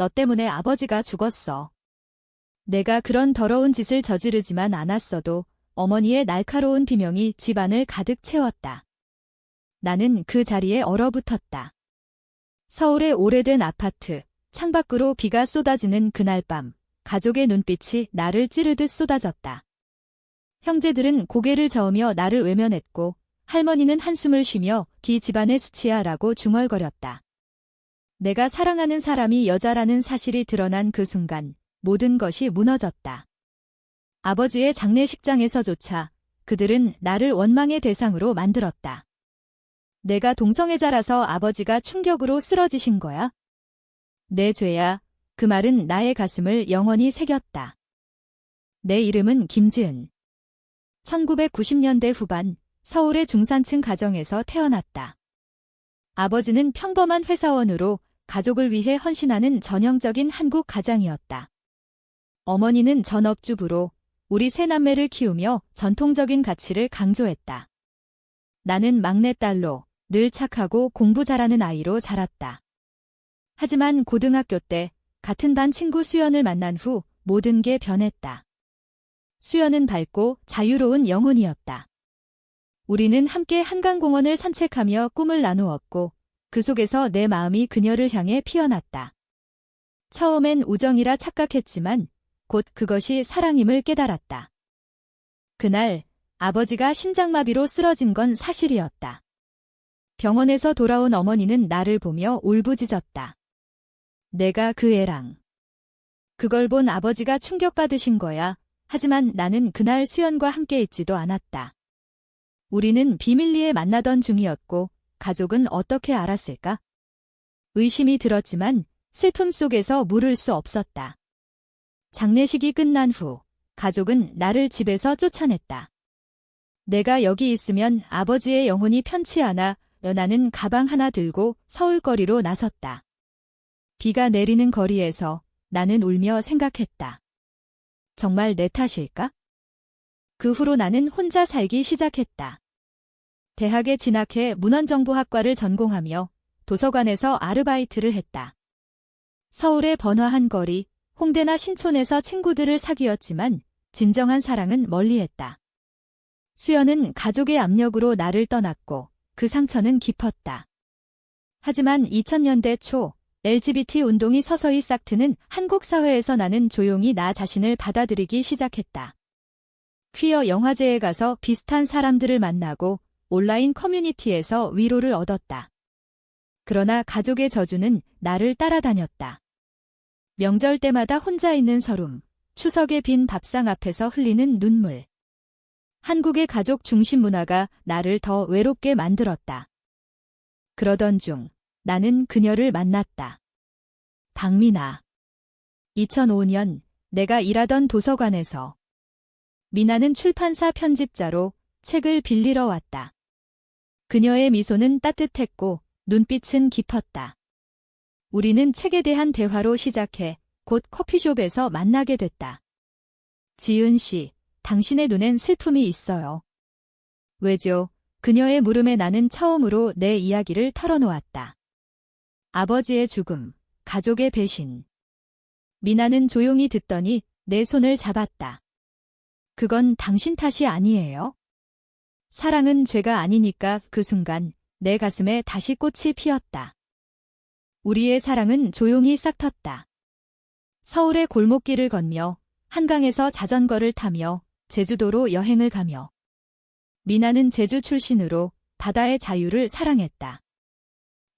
너 때문에 아버지가 죽었어. 내가 그런 더러운 짓을 저지르지만 않았어도 어머니의 날카로운 비명이 집안을 가득 채웠다. 나는 그 자리에 얼어붙었다. 서울의 오래된 아파트, 창밖으로 비가 쏟아지는 그날 밤, 가족의 눈빛이 나를 찌르듯 쏟아졌다. 형제들은 고개를 저으며 나를 외면했고, 할머니는 한숨을 쉬며 기 집안의 수치야라고 중얼거렸다. 내가 사랑하는 사람이 여자라는 사실이 드러난 그 순간, 모든 것이 무너졌다. 아버지의 장례식장에서조차 그들은 나를 원망의 대상으로 만들었다. 내가 동성애자라서 아버지가 충격으로 쓰러지신 거야? 내 죄야. 그 말은 나의 가슴을 영원히 새겼다. 내 이름은 김지은. 1990년대 후반 서울의 중산층 가정에서 태어났다. 아버지는 평범한 회사원으로 가족을 위해 헌신하는 전형적인 한국 가장이었다. 어머니는 전업주부로 우리 세 남매를 키우며 전통적인 가치를 강조했다. 나는 막내딸로 늘 착하고 공부 잘하는 아이로 자랐다. 하지만 고등학교 때 같은 반 친구 수연을 만난 후 모든 게 변했다. 수연은 밝고 자유로운 영혼이었다. 우리는 함께 한강공원을 산책하며 꿈을 나누었고 그 속에서 내 마음이 그녀를 향해 피어났다. 처음엔 우정이라 착각했지만 곧 그것이 사랑임을 깨달았다. 그날 아버지가 심장마비로 쓰러진 건 사실이었다. 병원에서 돌아온 어머니는 나를 보며 울부짖었다. 내가 그 애랑. 그걸 본 아버지가 충격받으신 거야. 하지만 나는 그날 수연과 함께 있지도 않았다. 우리는 비밀리에 만나던 중이었고 가족은 어떻게 알았을까? 의심이 들었지만 슬픔 속에서 물을 수 없었다. 장례식이 끝난 후 가족은 나를 집에서 쫓아냈다. 내가 여기 있으면 아버지의 영혼이 편치 않아 나는 가방 하나 들고 서울거리로 나섰다. 비가 내리는 거리에서 나는 울며 생각했다. 정말 내 탓일까? 그 후로 나는 혼자 살기 시작했다. 대학에 진학해 문헌정보학과를 전공하며 도서관에서 아르바이트를 했다. 서울의 번화한 거리, 홍대나 신촌에서 친구들을 사귀었지만 진정한 사랑은 멀리했다. 수연은 가족의 압력으로 나를 떠났고 그 상처는 깊었다. 하지만 2000년대 초 LGBT 운동이 서서히 싹트는 한국 사회에서 나는 조용히 나 자신을 받아들이기 시작했다. 퀴어 영화제에 가서 비슷한 사람들을 만나고 온라인 커뮤니티에서 위로를 얻었다. 그러나 가족의 저주는 나를 따라다녔다. 명절 때마다 혼자 있는 서름, 추석의 빈 밥상 앞에서 흘리는 눈물. 한국의 가족 중심 문화가 나를 더 외롭게 만들었다. 그러던 중 나는 그녀를 만났다. 박미나. 2005년 내가 일하던 도서관에서 미나는 출판사 편집자로 책을 빌리러 왔다. 그녀의 미소는 따뜻했고 눈빛은 깊었다. 우리는 책에 대한 대화로 시작해 곧 커피숍에서 만나게 됐다. 지은 씨, 당신의 눈엔 슬픔이 있어요. 왜죠? 그녀의 물음에 나는 처음으로 내 이야기를 털어놓았다. 아버지의 죽음, 가족의 배신. 미나는 조용히 듣더니 내 손을 잡았다. 그건 당신 탓이 아니에요. 사랑은 죄가 아니니까. 그 순간 내 가슴에 다시 꽃이 피었다. 우리의 사랑은 조용히 싹텄다. 서울의 골목길을 걷며 한강에서 자전거를 타며 제주도로 여행을 가며 미나는 제주 출신으로 바다의 자유를 사랑했다.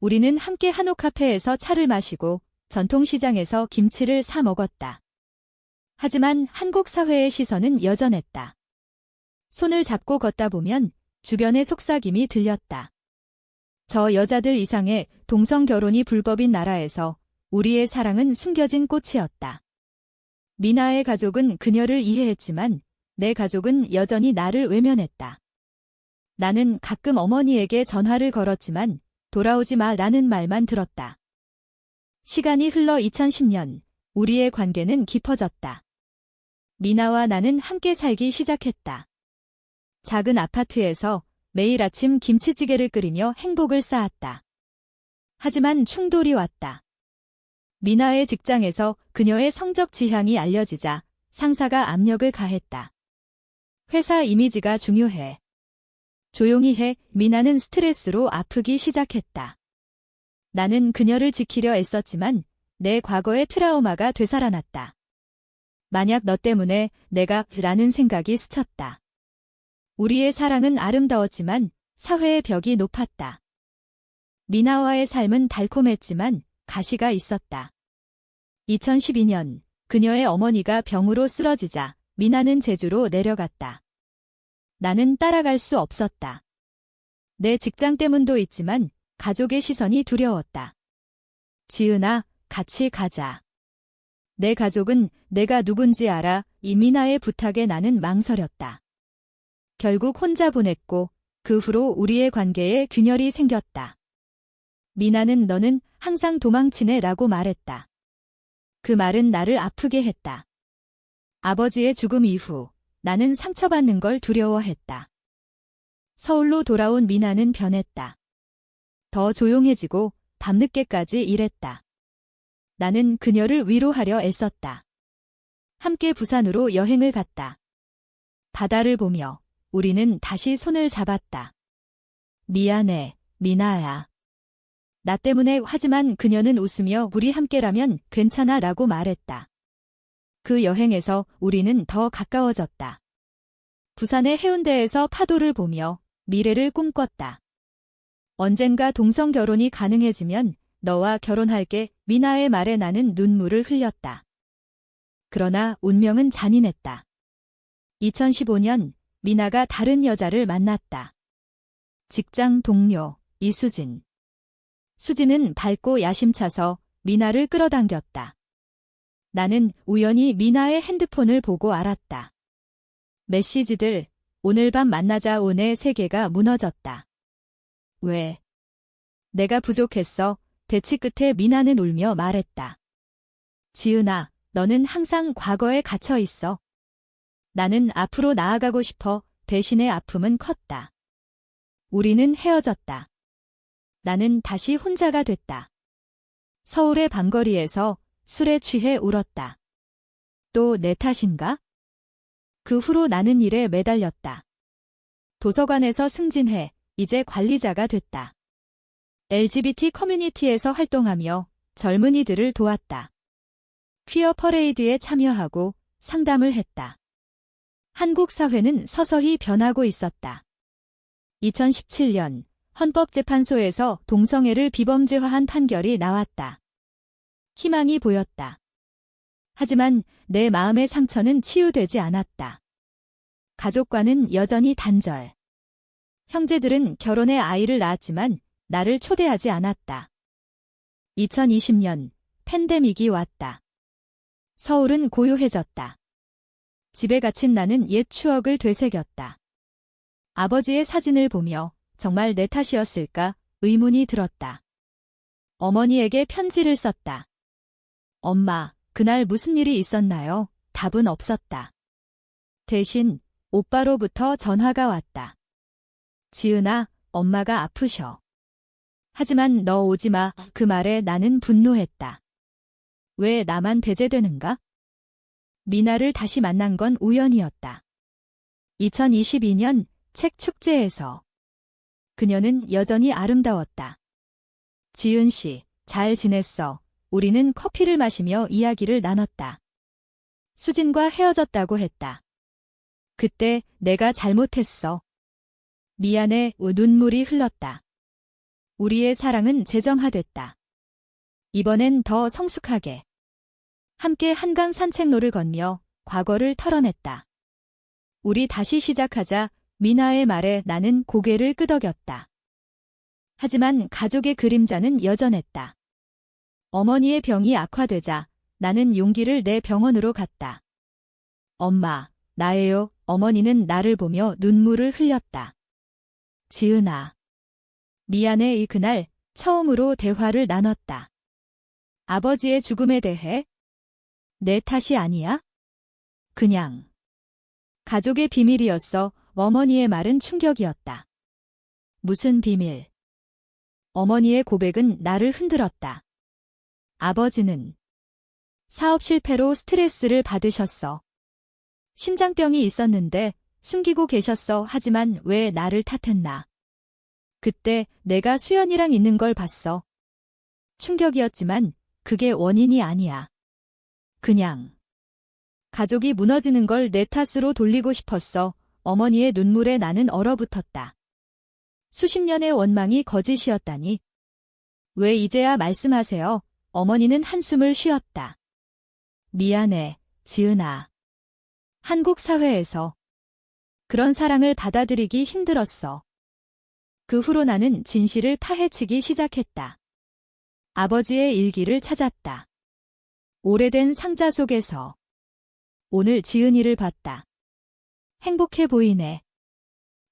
우리는 함께 한옥 카페에서 차를 마시고 전통시장에서 김치를 사 먹었다. 하지만 한국 사회의 시선은 여전했다. 손을 잡고 걷다 보면 주변의 속삭임이 들렸다. 저 여자들 이상의 동성 결혼이 불법인 나라에서 우리의 사랑은 숨겨진 꽃이었다. 미나의 가족은 그녀를 이해했지만 내 가족은 여전히 나를 외면했다. 나는 가끔 어머니에게 전화를 걸었지만 돌아오지 마라는 말만 들었다. 시간이 흘러 2010년 우리의 관계는 깊어졌다. 미나와 나는 함께 살기 시작했다. 작은 아파트에서 매일 아침 김치찌개를 끓이며 행복을 쌓았다. 하지만 충돌이 왔다. 미나의 직장에서 그녀의 성적 지향이 알려지자 상사가 압력을 가했다. 회사 이미지가 중요해. 조용히 해. 미나는 스트레스로 아프기 시작했다. 나는 그녀를 지키려 애썼지만 내 과거의 트라우마가 되살아났다. 만약 너 때문에 내가 라는 생각이 스쳤다. 우리의 사랑은 아름다웠지만 사회의 벽이 높았다. 미나와의 삶은 달콤했지만 가시가 있었다. 2012년 그녀의 어머니가 병으로 쓰러지자 미나는 제주로 내려갔다. 나는 따라갈 수 없었다. 내 직장 때문도 있지만 가족의 시선이 두려웠다. 지은아, 같이 가자. 내 가족은 내가 누군지 알아. 이 미나의 부탁에 나는 망설였다. 결국 혼자 보냈고 그 후로 우리의 관계에 균열이 생겼다. 미나는 너는 항상 도망치네 라고 말했다. 그 말은 나를 아프게 했다. 아버지의 죽음 이후 나는 상처받는 걸 두려워했다. 서울로 돌아온 미나는 변했다. 더 조용해지고 밤늦게까지 일했다. 나는 그녀를 위로하려 애썼다. 함께 부산으로 여행을 갔다. 바다를 보며 우리는 다시 손을 잡았다. 미안해, 미나야. 나 때문에 하지만 그녀는 웃으며 우리 함께라면 괜찮아 라고 말했다. 그 여행에서 우리는 더 가까워졌다. 부산의 해운대에서 파도를 보며 미래를 꿈꿨다. 언젠가 동성 결혼이 가능해지면 너와 결혼할게. 미나의 말에 나는 눈물을 흘렸다. 그러나 운명은 잔인했다. 2015년 미나가 다른 여자를 만났다. 직장 동료 이수진. 수진은 밝고 야심차서 미나를 끌어당겼다. 나는 우연히 미나의 핸드폰을 보고 알았다. 메시지들, 오늘 밤 만나자. 온의 세계가 무너졌다. 왜? 내가 부족했어. 대치 끝에 미나는 울며 말했다. 지은아, 너는 항상 과거에 갇혀 있어. 나는 앞으로 나아가고 싶어. 배신의 아픔은 컸다. 우리는 헤어졌다. 나는 다시 혼자가 됐다. 서울의 밤거리에서 술에 취해 울었다. 또 내 탓인가? 그 후로 나는 일에 매달렸다. 도서관에서 승진해 이제 관리자가 됐다. LGBT 커뮤니티에서 활동하며 젊은이들을 도왔다. 퀴어 퍼레이드에 참여하고 상담을 했다. 한국 사회는 서서히 변하고 있었다. 2017년 헌법재판소에서 동성애를 비범죄화한 판결이 나왔다. 희망이 보였다. 하지만 내 마음의 상처는 치유되지 않았다. 가족과는 여전히 단절. 형제들은 결혼해 아이를 낳았지만 나를 초대하지 않았다. 2020년 팬데믹이 왔다. 서울은 고요해졌다. 집에 갇힌 나는 옛 추억을 되새겼다. 아버지의 사진을 보며 정말 내 탓이었을까 의문이 들었다. 어머니에게 편지를 썼다. 엄마, 그날 무슨 일이 있었나요? 답은 없었다. 대신 오빠로부터 전화가 왔다. 지은아, 엄마가 아프셔. 하지만 너 오지 마. 그 말에 나는 분노했다. 왜 나만 배제되는가? 미나를 다시 만난 건 우연이었다. 2022년 책 축제에서 그녀는 여전히 아름다웠다. 지은 씨, 잘 지냈어. 우리는 커피를 마시며 이야기를 나눴다. 수진과 헤어졌다고 했다. 그때 내가 잘못했어. 미안해. 눈물이 흘렀다. 우리의 사랑은 재정화됐다. 이번엔 더 성숙하게. 함께 한강 산책로를 건며 과거를 털어냈다. 우리 다시 시작하자. 미나의 말에 나는 고개를 끄덕였다. 하지만 가족의 그림자는 여전했다. 어머니의 병이 악화되자 나는 용기를 내 병원으로 갔다. 엄마, 나예요. 어머니는 나를 보며 눈물을 흘렸다. 지은아. 미안해. 그날 처음으로 대화를 나눴다. 아버지의 죽음에 대해? 내 탓이 아니야? 그냥. 가족의 비밀이었어. 어머니의 말은 충격이었다. 무슨 비밀? 어머니의 고백은 나를 흔들었다. 아버지는 사업 실패로 스트레스를 받으셨어. 심장병이 있었는데 숨기고 계셨어. 하지만 왜 나를 탓했나? 그때 내가 수연이랑 있는 걸 봤어. 충격이었지만 그게 원인이 아니야. 그냥 가족이 무너지는 걸 내 탓으로 돌리고 싶었어. 어머니의 눈물에 나는 얼어붙었다. 수십 년의 원망이 거짓이었다니. 왜 이제야 말씀하세요? 어머니는 한숨을 쉬었다. 미안해, 지은아. 한국 사회에서 그런 사랑을 받아들이기 힘들었어. 그 후로 나는 진실을 파헤치기 시작했다. 아버지의 일기를 찾았다. 오래된 상자 속에서 오늘 지은이를 봤다. 행복해 보이네.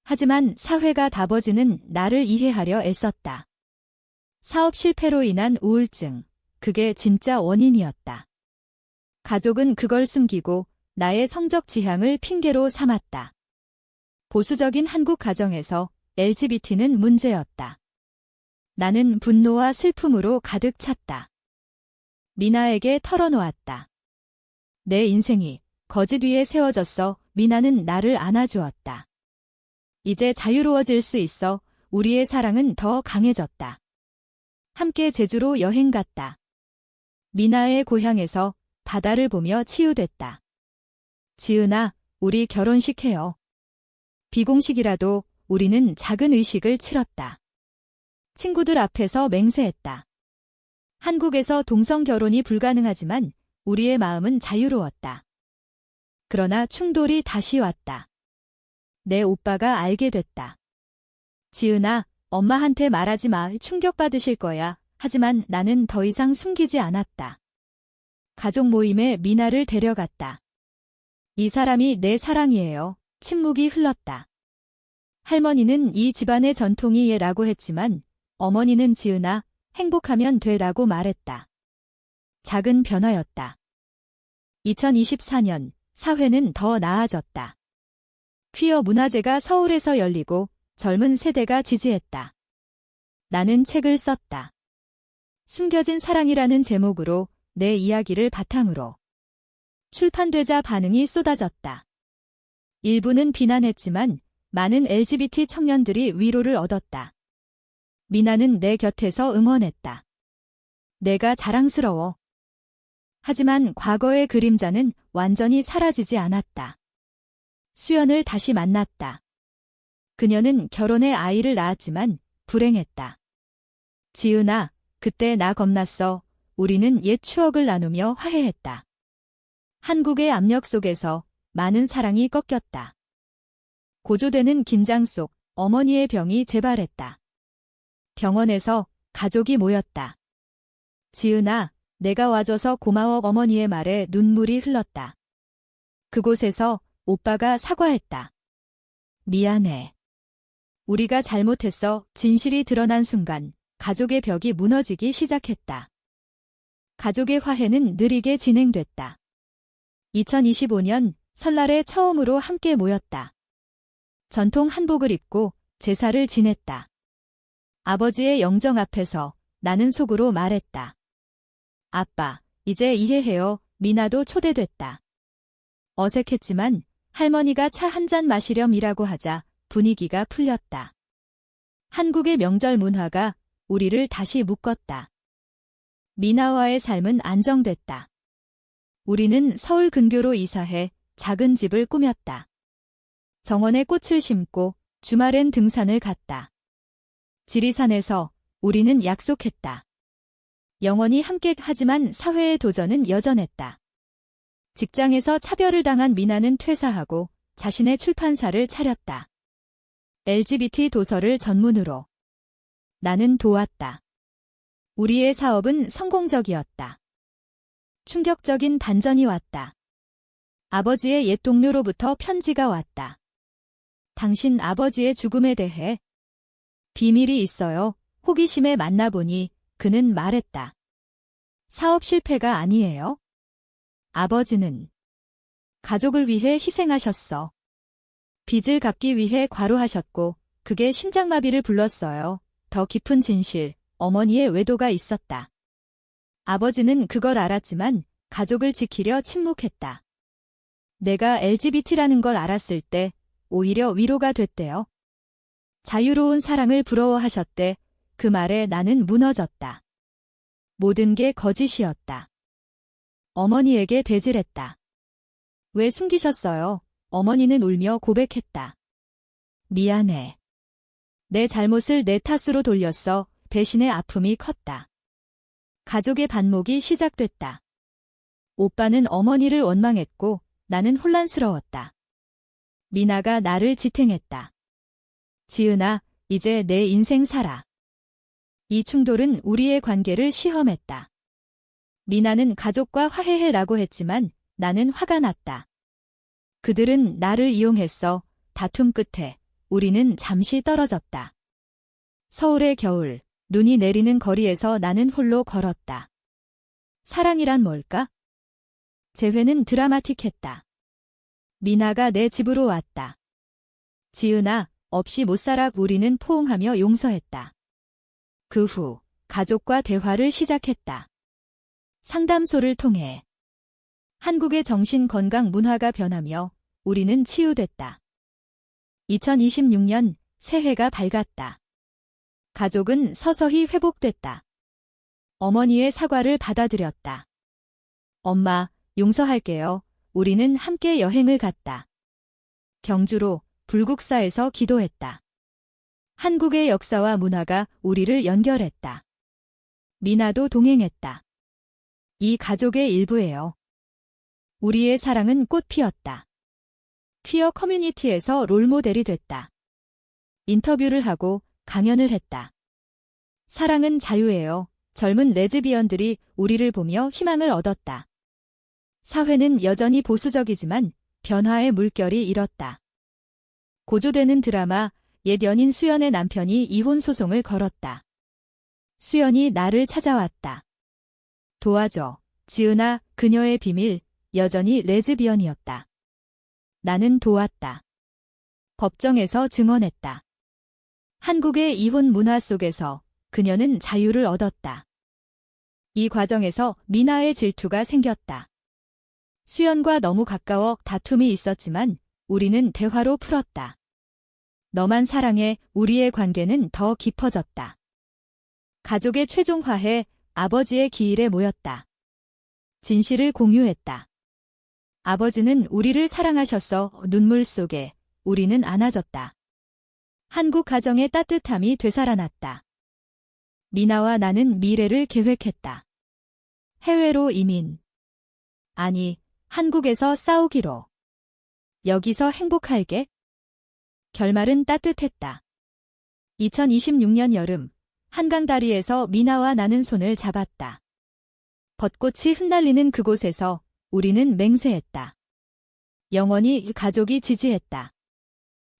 하지만 사회가 다버지는 나를 이해하려 애썼다. 사업 실패로 인한 우울증, 그게 진짜 원인이었다. 가족은 그걸 숨기고 나의 성적 지향을 핑계로 삼았다. 보수적인 한국 가정에서 LGBT는 문제였다. 나는 분노와 슬픔으로 가득 찼다. 미나에게 털어놓았다. 내 인생이 거짓 위에 세워졌어. 미나는 나를 안아주었다. 이제 자유로워질 수 있어. 우리의 사랑은 더 강해졌다. 함께 제주로 여행 갔다. 미나의 고향에서 바다를 보며 치유됐다. 지은아, 우리 결혼식 해요. 비공식이라도 우리는 작은 의식을 치렀다. 친구들 앞에서 맹세했다. 한국에서 동성 결혼이 불가능하지만 우리의 마음은 자유로웠다. 그러나 충돌이 다시 왔다. 내 오빠가 알게 됐다. 지은아, 엄마한테 말하지 마. 충격받으실 거야. 하지만 나는 더 이상 숨기지 않았다. 가족 모임에 미나를 데려갔다. 이 사람이 내 사랑이에요. 침묵이 흘렀다. 할머니는 이 집안의 전통이라고 했지만 어머니는 지은아, 행복하면 돼라고 말했다. 작은 변화였다. 2024년 사회는 더 나아졌다. 퀴어 문화제가 서울에서 열리고 젊은 세대가 지지했다. 나는 책을 썼다. 숨겨진 사랑이라는 제목으로 내 이야기를 바탕으로. 출판되자 반응이 쏟아졌다. 일부는 비난했지만 많은 LGBT 청년들이 위로를 얻었다. 미나는 내 곁에서 응원했다. 내가 자랑스러워. 하지만 과거의 그림자는 완전히 사라지지 않았다. 수연을 다시 만났다. 그녀는 결혼해 아이를 낳았지만 불행했다. 지은아, 그때 나 겁났어. 우리는 옛 추억을 나누며 화해했다. 한국의 압력 속에서 많은 사랑이 꺾였다. 고조되는 긴장 속 어머니의 병이 재발했다. 병원에서 가족이 모였다. 지은아, 내가 와줘서 고마워. 어머니의 말에 눈물이 흘렀다. 그곳에서 오빠가 사과했다. 미안해. 우리가 잘못했어. 진실이 드러난 순간 가족의 벽이 무너지기 시작했다. 가족의 화해는 느리게 진행됐다. 2025년 설날에 처음으로 함께 모였다. 전통 한복을 입고 제사를 지냈다. 아버지의 영정 앞에서 나는 속으로 말했다. 아빠, 이제 이해해요. 미나도 초대됐다. 어색했지만 할머니가 차 한 잔 마시렴이라고 하자 분위기가 풀렸다. 한국의 명절 문화가 우리를 다시 묶었다. 미나와의 삶은 안정됐다. 우리는 서울 근교로 이사해 작은 집을 꾸몄다. 정원에 꽃을 심고 주말엔 등산을 갔다. 지리산에서 우리는 약속했다. 영원히 함께 하지만 사회의 도전은 여전했다. 직장에서 차별을 당한 미나는 퇴사하고 자신의 출판사를 차렸다. LGBT 도서를 전문으로. 나는 도왔다. 우리의 사업은 성공적이었다. 충격적인 반전이 왔다. 아버지의 옛 동료로부터 편지가 왔다. 당신 아버지의 죽음에 대해 비밀이 있어요. 호기심에 만나보니 그는 말했다. 사업 실패가 아니에요. 아버지는 가족을 위해 희생하셨어. 빚을 갚기 위해 과로하셨고 그게 심장마비를 불렀어요. 더 깊은 진실, 어머니의 외도가 있었다. 아버지는 그걸 알았지만 가족을 지키려 침묵했다. 내가 LGBT라는 걸 알았을 때 오히려 위로가 됐대요. 자유로운 사랑을 부러워하셨대. 그 말에 나는 무너졌다. 모든 게 거짓이었다. 어머니에게 대질했다. 왜 숨기셨어요? 어머니는 울며 고백했다. 미안해. 내 잘못을 내 탓으로 돌렸어. 배신의 아픔이 컸다. 가족의 반목이 시작됐다. 오빠는 어머니를 원망했고 나는 혼란스러웠다. 미나가 나를 지탱했다. 지은아, 이제 내 인생 살아. 이 충돌은 우리의 관계를 시험했다. 미나는 가족과 화해해라고 했지만 나는 화가 났다. 그들은 나를 이용했어. 다툼 끝에 우리는 잠시 떨어졌다. 서울의 겨울, 눈이 내리는 거리에서 나는 홀로 걸었다. 사랑이란 뭘까? 재회는 드라마틱했다. 미나가 내 집으로 왔다. 지은아, 없이 못 살아. 우리는 포옹하며 용서했다. 그 후 가족과 대화를 시작했다. 상담소를 통해 한국의 정신건강 문화가 변하며 우리는 치유됐다. 2026년 새해가 밝았다. 가족은 서서히 회복됐다. 어머니의 사과를 받아들였다. 엄마, 용서할게요. 우리는 함께 여행을 갔다. 경주로 불국사에서 기도했다. 한국의 역사와 문화가 우리를 연결했다. 미나도 동행했다. 이 가족의 일부예요. 우리의 사랑은 꽃 피었다. 퀴어 커뮤니티에서 롤모델이 됐다. 인터뷰를 하고 강연을 했다. 사랑은 자유예요. 젊은 레즈비언들이 우리를 보며 희망을 얻었다. 사회는 여전히 보수적이지만 변화의 물결이 일었다. 고조되는 드라마, 옛 연인 수연의 남편이 이혼 소송을 걸었다. 수연이 나를 찾아왔다. 도와줘. 지은아, 그녀의 비밀, 여전히 레즈비언이었다. 나는 도왔다. 법정에서 증언했다. 한국의 이혼 문화 속에서 그녀는 자유를 얻었다. 이 과정에서 미나의 질투가 생겼다. 수연과 너무 가까워 다툼이 있었지만 우리는 대화로 풀었다. 너만 사랑해. 우리의 관계는 더 깊어졌다. 가족의 최종 화해, 아버지의 기일에 모였다. 진실을 공유했다. 아버지는 우리를 사랑하셨어. 눈물 속에 우리는 안아줬다. 한국 가정의 따뜻함이 되살아났다. 미나와 나는 미래를 계획했다. 해외로 이민. 아니, 한국에서 싸우기로. 여기서 행복할게. 결말은 따뜻했다. 2026년 여름, 한강다리에서 미나와 나는 손을 잡았다. 벚꽃이 흩날리는 그곳에서 우리는 맹세했다. 영원히 가족이 지지했다.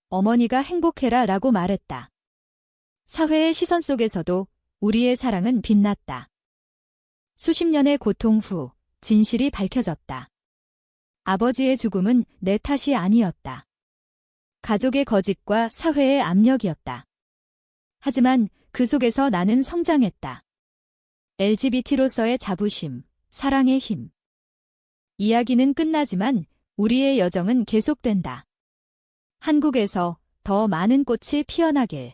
어머니가 행복해라 라고 말했다. 사회의 시선 속에서도 우리의 사랑은 빛났다. 수십 년의 고통 후 진실이 밝혀졌다. 아버지의 죽음은 내 탓이 아니었다. 가족의 거짓과 사회의 압력이었다. 하지만 그 속에서 나는 성장했다. LGBT로서의 자부심, 사랑의 힘. 이야기는 끝나지만 우리의 여정은 계속된다. 한국에서 더 많은 꽃이 피어나길.